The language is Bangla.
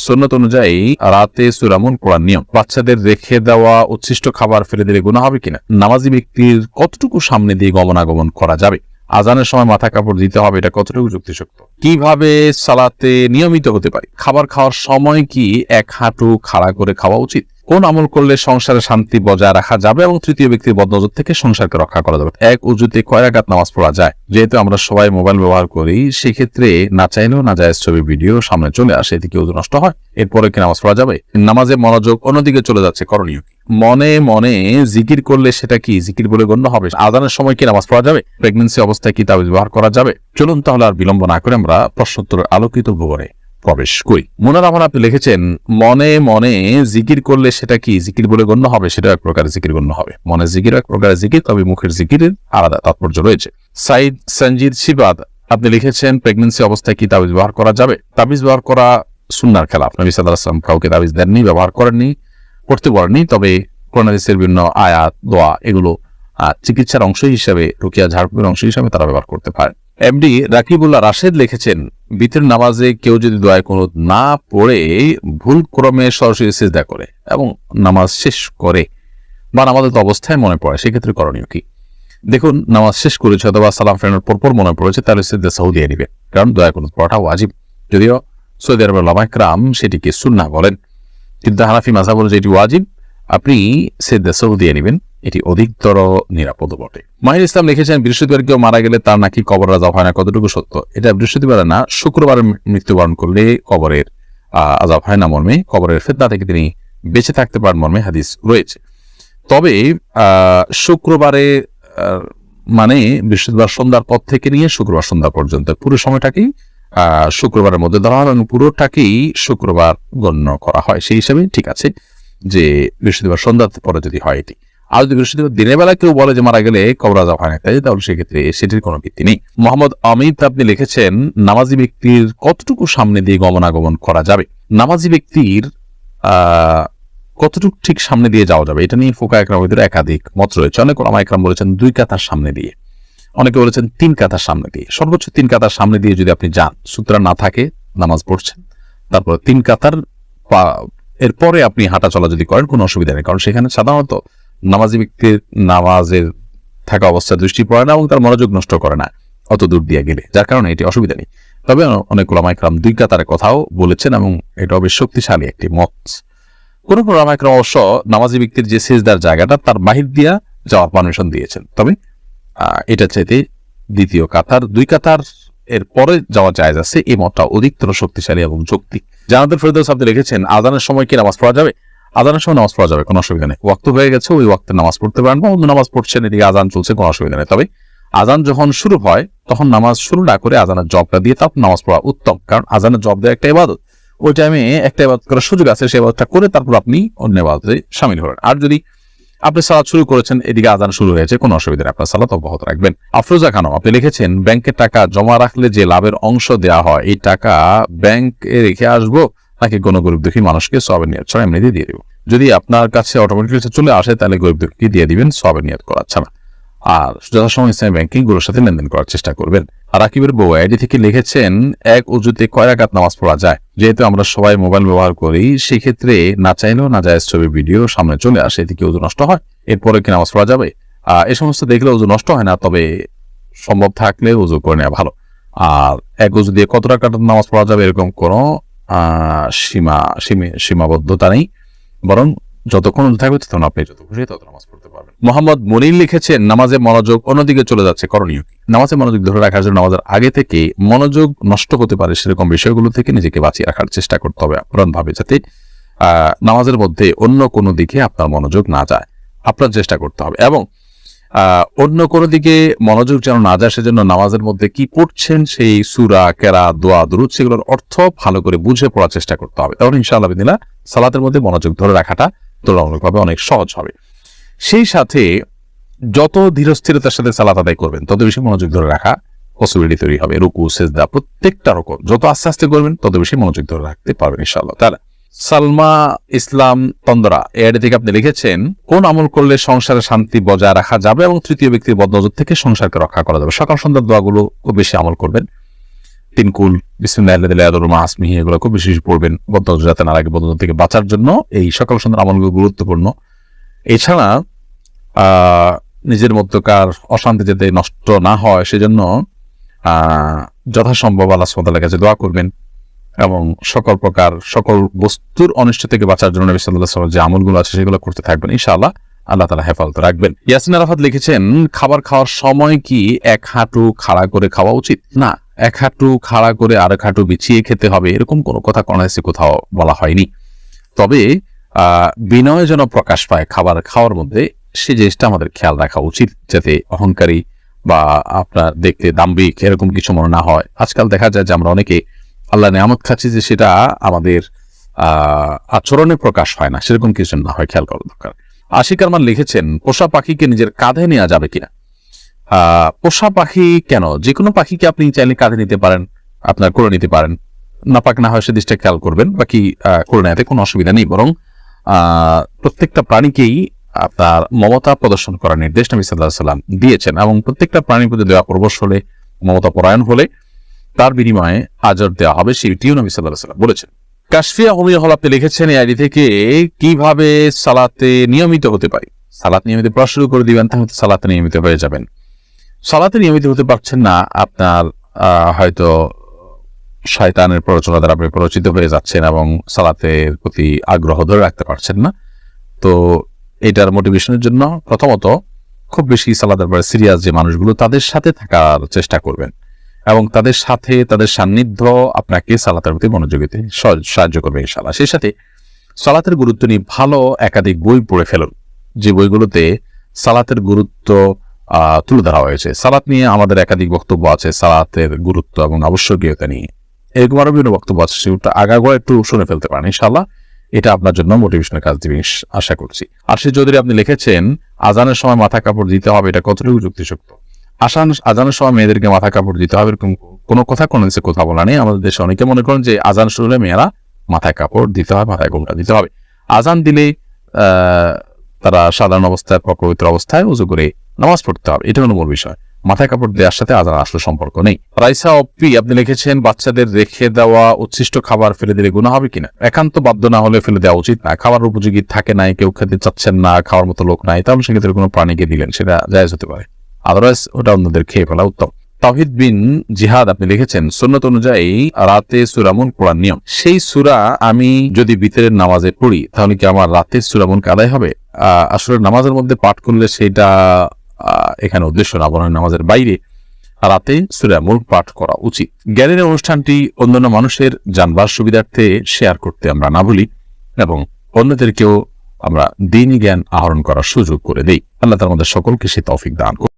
সুন্নত অনুযায়ী রাতে সূরা মুলক পড়ার নিয়ম। বাচ্চাদের রেখে দেওয়া উচ্ছিষ্ট খাবার ফেলে দিলে গুনাহ হবে কিনা? নামাজি ব্যক্তির কতটুকু সামনে দিয়ে গমনাগমন করা যাবে? আজানের সময় মাথা কাপড় দিতে হবে, এটা কতটুকু যুক্তিযুক্ত? কিভাবে সালাতে নিয়মিত হতে পারি? খাবার খাওয়ার সময় কি এক হাঁটু খাড়া করে খাওয়া উচিত? কোন আমল করলে সংসারে শান্তি বজায় রাখা যাবে এবং তৃতীয় ব্যক্তির বদনজর থেকে সংসারকে রক্ষা করা যাবে? এক উজুতে কয় রাকাত নামাজ পড়া যায়? যেহেতু আমরা সবাই মোবাইল ব্যবহার করি, সেক্ষেত্রে না চাইলেও নাজায়েজ ছবি ভিডিও সামনে চলে আসে, এদিকে উজু নষ্ট হয়, এরপরে কি নামাজ পড়া যাবে? নামাজে মনোযোগ অন্যদিকে চলে যাচ্ছে, করণীয় কি? মনে মনে জিকির করলে সেটা কি জিকির বলে গণ্য হবে? আজানের সময় কি নামাজ পড়া যাবে? প্রেগন্যান্সি অবস্থায় কি তাবিজ ব্যবহার করা যাবে? চলুন তাহলে আর বিলম্ব না করে আমরা প্রশ্নোত্তরের আলোকিত ভুবনে প্রবেশ করি। মুনার রহমান আপনি লিখেছেন, মনে মনে জিকির করলে সেটা কি জিকির বলে গণ্য হবে? সেটা এক প্রকার জিকির গণ্য হবে। মনে জিকির এক প্রকার জিকির, তবে মুখের জিকিরের আলাদা তাৎপর্য রয়েছে। সাইদ সঞ্জিদ শিবাদ আপনি লিখেছেন, প্রেগন্যান্সি অবস্থায় কি তাবিজ ব্যবহার করা যাবে? তাবিজ ব্যবহার করা সুন্নাহর খেলাফ। নবী সাল্লাল্লাহু আলাইহি ওয়াসাল্লাম কাউকে তাবিজ দেননি, ব্যবহার করেননি, করতে বলেননি। তবে কোরআন হাদিসের বিভিন্ন আয়াত, দোয়া এগুলো চিকিৎসার অংশ হিসেবে, রুকিয়া ঝাড়ফুঁকের অংশ হিসেবে তারা ব্যবহার করতে পারে। এমডি রাকিবুল্লাহ রাশেদ লিখেছেন, বিতর নামাজে কেউ যদি দোয়ায় কুনুত না পড়ে ভুল ক্রমে সরাসরি সিজদা করে এবং নামাজ শেষ করে বা নামাজের অবস্থায় মনে পড়ে, সেক্ষেত্রে করণীয় কি? দেখুন, নামাজ শেষ করেছে অথবা সালাম ফেরানোর পরপর মনে পড়েছে, তাহলে সিজদা সাহু দিয়ে নিবে, কারণ দোয়ায় কুনুত পড়াটা ওয়াজিব। যদিও সৌদি আরবের উলামায়ে কেরাম সেটিকে সুন্নাহ বলেন, কিন্তু হানাফি মাযহাব অনুযায়ী এটি ওয়াজিব। আপনি সিজদা সাহু দিয়ে নেবেন, এটি অধিকতর নিরাপদ বটে। মাহির ইসলাম লিখেছেন, বৃহস্পতিবার কেউ মারা গেলে তার নাকি কবর আযাব হয় না, কতটুকু সত্য? এটা বৃহস্পতিবারে না, শুক্রবারে মৃত্যুবরণ করলে কবরের আযাব হয় না মর্মে, কবরের ফিতনা থেকে তিনি বেঁচে থাকতে পারেন মর্মে হাদিস রয়েছে। তবে শুক্রবারে মানে বৃহস্পতিবার সন্ধ্যার পর থেকে নিয়ে শুক্রবার সন্ধ্যা পর্যন্ত পুরো সময়টাকেই শুক্রবারের মধ্যে ধরা হয় এবং পুরোটাকেই শুক্রবার গণ্য করা হয়। সেই হিসাবে ঠিক আছে যে বৃহস্পতিবার সন্ধ্যার পরে যদি হয় এটি। আর যদি বৃহস্পতিবার দিনের বেলা কেউ বলে যে মারা গেলে কবর আযাব হয় না, তাই তাহলে সেক্ষেত্রে সেটির কোনো ভিত্তি নেই। মোহাম্মদ অমিত আপনি লিখেছেন, নামাজি ব্যক্তির কতটুকু সামনে দিয়ে গমনাগমন করা যাবে? নামাজি ব্যক্তির কতটুকু ঠিক সামনে দিয়ে যাওয়া যাবে, এটা নিয়ে ফুকাহা একরামের একাধিক মত রয়েছে। অনেক উলামা একরাম বলেছেন 2 কাতার সামনে দিয়ে, অনেকে বলেছেন 3 কাতার সামনে দিয়ে। সর্বোচ্চ 3 কাতার সামনে দিয়ে যদি আপনি যান, সুতরা না থাকে, নামাজ পড়ছেন, তারপর 3 কাতার এরপরে আপনি হাঁটা চলা যদি করেন, কোনো অসুবিধা নেই, কারণ সেখানে সাধারণত নামাজি ব্যক্তির নামাজের থাকা অবস্থায় দৃষ্টি পড়ে না এবং তার মনোযোগ নষ্ট করে না অত দূর দিয়ে গেলে, যার কারণে এটি অসুবিধা নেই। তবে অনেক উলামা একরাম 2 কাতারের কথাও বলেছেন এবং এটা বেশ শক্তিশালী একটি মত। কোন কোন উলামা একরাম অবশ্য নামাজি ব্যক্তির যে সিজদার জায়গাটা তার বাহির দিয়া যাওয়ার পারমিশন দিয়েছেন। তবে এটা চাইতে দ্বিতীয় কাতার 2 কাতার এর পরে যাওয়া জায়েজ আছে, এই মতটা অধিকতর শক্তিশালী এবং যৌক্তিক। জানাতুল ফেরদৌস আপনি লিখেছেন, আযানের সময় কি নামাজ পড়া যাবে? আযানের সময় নামাজ পড়া যাবে, কোনো অসুবিধা নেই। ওয়াক্ত হয়ে গেছে, ওই ওয়াক্তে নামাজ পড়তে পারেন বা অন্য নামাজ পড়ছেন, এদিকে আযান চলছে, কোনো অসুবিধা নেই। তবে আযান যখন শুরু হয় তখন নামাজ শুরু না করে আযানের জবটা দিয়ে তারপর নামাজ পড়া উত্তম, কারণ আযানের জব দেওয়া একটা ইবাদত। ওই টাইমে একটা ইবাদত করার সুযোগ আছে, সেই ইবাদতটা করে তারপর আপনি অন্য ইবাদতে শামিল হলেন। আর যদি আপনি সালাত শুরু করেছেন, এদিকে আযান শুরু হয়েছে, কোনো অসুবিধা নেই, আপনার সালাত অব্যাহত রাখবেন। আফরোজা খানম আপনি লিখেছেন, ব্যাংকে টাকা জমা রাখলে যে লাভের অংশ দেওয়া হয়, এই টাকা ব্যাংকে রেখে আসবো নাকি কোনো গরিব দুঃখী মানুষকে সওয়াবের নিয়ত ছাড়া এমনিতে দিয়ে দেবো? যদি আপনার কাছে অটোমেটিক্যালি চলে আসে, তাহলে গরিব দুঃখী দিয়ে দিবেন, সওয়াবের নিয়ত করা ছাড়া। আর যথাসময় ইসলামী ব্যাংকিং গুলোর সাথে লেনদেন করার চেষ্টা করবেন। আর রাকিবের বউ আইডি থেকে লিখেছেন, এক উজুতে কয় রাকাত নামাজ পড়া যায়? যেহেতু আমরা সবাই মোবাইল ব্যবহার করি, সেক্ষেত্রে না চাইলেও নাজায়েজ ছবি ভিডিও সামনে চলে আসে, এদিকে উজু নষ্ট হয়, এরপরে কি নামাজ পড়া যাবে? এই সমস্ত দেখলে উজু নষ্ট হয় না, তবে সম্ভব থাকলে উজু করে নেওয়া ভালো। আর এক উজু দিয়ে কত রাকাত নামাজ পড়া যাবে এরকম কোনো সীমাবদ্ধতা নেই, বরং যতক্ষণ থাকবে তখন আপনি যত খুশি তত নামাজ পড়তে পারবেন। মোহাম্মদ মনির লিখেছেন, নামাজে মনোযোগ অন্যদিকে চলে যাচ্ছে, করণীয় কি? নামাজে মনোযোগ ধরে রাখার জন্য নামাজের আগে থেকে মনোযোগ নষ্ট হতে পারে সেরকম বিষয়গুলো থেকে নিজেকে বাঁচিয়ে রাখার চেষ্টা করতে হবে আপ্রাণভাবে, যাতে নামাজের মধ্যে অন্য কোনো দিকে আপনার মনোযোগ না যায়, আপনার চেষ্টা করতে হবে। এবং অন্য কোনো দিকে মনোযোগ যেন না যায়, সেজন্য নামাজের মধ্যে কি পড়ছেন সেই সূরা, কেরাত, দোয়া, দুরূদ সেগুলোর অর্থ ভালো করে বুঝে পড়ার চেষ্টা করতে হবে। তাহলে ইনশাআল্লাহ বিদিল্লাহ সালাতের মধ্যে মনোযোগ ধরে রাখাটা তুলনামূলকভাবে অনেক সহজ হবে। সেই সাথে যত ধীরস্থিরতার সাথে সালাত আদায় করবেন, তত বেশি মনোযোগ ধরে রাখা পসিবিলিটি তৈরি হবে। রুকু, সিজদা প্রত্যেকটা রকম যত আস্তে আস্তে করবেন, তত বেশি মনোযোগ ধরে রাখতে পারবেন ইনশাআল্লাহ তাআলা। সালমা ইসলাম তন্দরা এর থেকে আপনি লিখেছেন, কোন আমল করলে সংসারে শান্তি বজায় রাখা যাবে এবং তৃতীয় ব্যক্তির বদনজর থেকে সংসারকে রক্ষা করা যাবে? সকাল সন্ধ্যার দোয়াগুলো খুব বেশি আমল করবেন। তিন কুল বিসমিল্লাহি এগুলো খুব বেশি পড়বেন বদ্ধ যাতে না লাগে, বদ্ধ থেকে বাঁচার জন্য এই সকাল সন্ধ্যার আমলগুলো গুরুত্বপূর্ণ। এছাড়া নিজের মধ্যকার অশান্তি যাতে নষ্ট না হয় সেজন্য যথাসম্ভব আল্লাহ সুবহানাহু ওয়া তাআলার কাছে দোয়া করবেন এবং সকল বস্তুর অনিষ্ট থেকে বাঁচার জন্য নবী সাল্লাল্লাহু আলাইহি ওয়াসাল্লাম যে আমলগুলো আছে সেগুলো করতে থাকবেন, ইনশাআল্লাহ আল্লাহ তাআলা হেফাজত রাখবেন। ইয়াসিন আরাফাত লিখেছেন, খাবার খাওয়ার সময় কি এক হাঁটু খাড়া করে খাওয়া উচিত? না, এক হাঁটু খাড়া করে আরেক হাঁটু বিছিয়ে খেতে হবে এরকম কোনো কথা কোথাও বলা হয়নি। তবে বিনয় যেন প্রকাশ পায় খাবার খাওয়ার মধ্যে, সেই জিনিসটা আমাদের খেয়াল রাখা উচিত, যাতে অহংকারী বা আপনার দেখতে দাম্ভিক এরকম কিছু মনে না হয়। আজকাল দেখা যায় যে আমরা অনেকে আল্লাহ নিয়ামত খাচ্ছি যে সেটা আমাদের আচরণে প্রকাশ হয় না, সেরকম কিছু না হয়, খেয়াল করা দরকার। আশিক আরমান লিখেছেন, পোষা পাখিকে নিজের কাঁধে নেওয়া যাবে কিনা? পোষা পাখি কেন, যে কোনো পাখিকে আপনি চাইলে কাঁধে নিতে পারেন, আপনার করে নিতে পারেন, নাপাক না হয় সে দৃষ্টিটা খেয়াল করবেন, বাকি করে নেওয়াতে কোনো অসুবিধা নেই। বরং প্রত্যেকটা প্রাণীকেই আপনার মমতা প্রদর্শন করার নির্দেশ নবী সাল্লাল্লাহু আলাইহি ওয়াসাল্লাম দিয়েছেন এবং প্রত্যেকটা প্রাণীর প্রতি দয়া পরবশ হলে, মমতা পরায়ণ হলে তার বিনিময়ে আজর দেওয়া হবে, সেটিও নবী সাল্লাল্লাহু আলাইহি ওয়াসাল্লাম বলেছেন। কাশফিয়া হোমিয়া হল আপনি লিখেছেন এই আইডি থেকে, কিভাবে সালাতে নিয়মিত হতে পারি? সালাত নিয়মিত পড়া শুরু করে দিবেন, তাহলে সালাতে নিয়মিত হয়ে যাবেন। সালাতে নিয়মিত হতে পারছেন না, আপনার হয়তো শয়তানের প্ররোচনা দ্বারা আপনি প্ররোচিত হয়ে যাচ্ছেন এবং সালাতের প্রতি আগ্রহ ধরে রাখতে পারছেন না। তো এটার মোটিভেশনের জন্য প্রথমত খুব বেশি সালাতের পরে সিরিয়াস যে মানুষগুলো তাদের সাথে থাকার চেষ্টা করবেন এবং তাদের সান্নিধ্য আপনাকে সালাতের প্রতি মনোযোগী দিতে সাহায্য করবে ইনশাআল্লাহ। সেই সাথে সালাতের গুরুত্ব নিয়ে ভালো একাধিক বই পড়ে ফেলুন, যে বইগুলোতে সালাতের গুরুত্ব তুলে ধরা হয়েছে। সালাত নিয়ে আমাদের একাধিক বক্তব্য আছে, সালাতের গুরুত্ব এবং আবশ্যকীয়তা নিয়ে এরকম আরো বিভিন্ন বক্তব্য আছে, সেগুলো আগাগোড়া একটু শুনে ফেলতে পারেন, ইনশাআল্লাহ এটা আপনার জন্য মোটিভেশনের কাজ দিবে আশা করছি। আর সে যদি আপনি লিখেছেন, আজানের সময় মাথা কাপড় দিতে হবে, এটা কতটুকু যুক্তিযুক্ত? আজানের সময় মেয়েদেরকে মাথা কাপড় দিতে হবে এরকম কোনো কথা বলা নেই। আমাদের দেশে অনেকে মনে করেন যে আজান শুরু হলে মেয়েরা মাথায় কাপড় দিতে হবে, মাথায় গোমটা দিতে হবে। আজান দিলে তারা সাধারণ অবস্থায় পবিত্র অবস্থায় উযু করে নামাজ পড়তে হবে, এটা হলো মূল বিষয়। মাথায় কাপড় দেওয়ার সাথে আজান আসলে সম্পর্ক নেই। রাইসা অপ্পি আপনি লিখেছেন, বাচ্চাদের রেখে দেওয়া উচ্ছিষ্ট খাবার ফেলে দিলে গুনাহ হবে কিনা? একান্ত বাধ্য না হলে ফেলে দেওয়া উচিত না। খাবার উপযোগী থাকে নাই, কেউ খেতে চাচ্ছেন না, খাওয়ার মতো লোক নাই, তাহলে সেক্ষেত্রে কোনো প্রাণীকে দিলেন, সেটা জায়েজ হতে পারে, আদারওয়াইজ ওটা অন্যদের খেয়ে ফেলা উত্তম। তাওহিদ বিন জিহাদ আপনি লিখেছেন, সুন্নত অনুযায়ী রাতে সূরা মুলক পড়ার নিয়ম, সেই সূরা আমি যদি বিতরের নামাজে পড়ি তাহলে কি আমার রাতে সূরা মুলক আদায় হবে? আসলে নামাজের মধ্যে পাঠ করলে সেটা এখানে উদ্দেশ্য না, বরং নামাজের বাইরে রাতে সূরা মুলক পাঠ করা উচিত। জ্ঞানের অনুষ্ঠানটি অন্যান্য মানুষের জানবার সুবিধার্থে শেয়ার করতে আমরা না ভুলি এবং অন্যদেরকেও আমরা দ্বীনি জ্ঞান আহরণ করার সুযোগ করে দেই। আল্লাহ তাআলা আমাদের সকলকে সে তৌফিক দান করুন।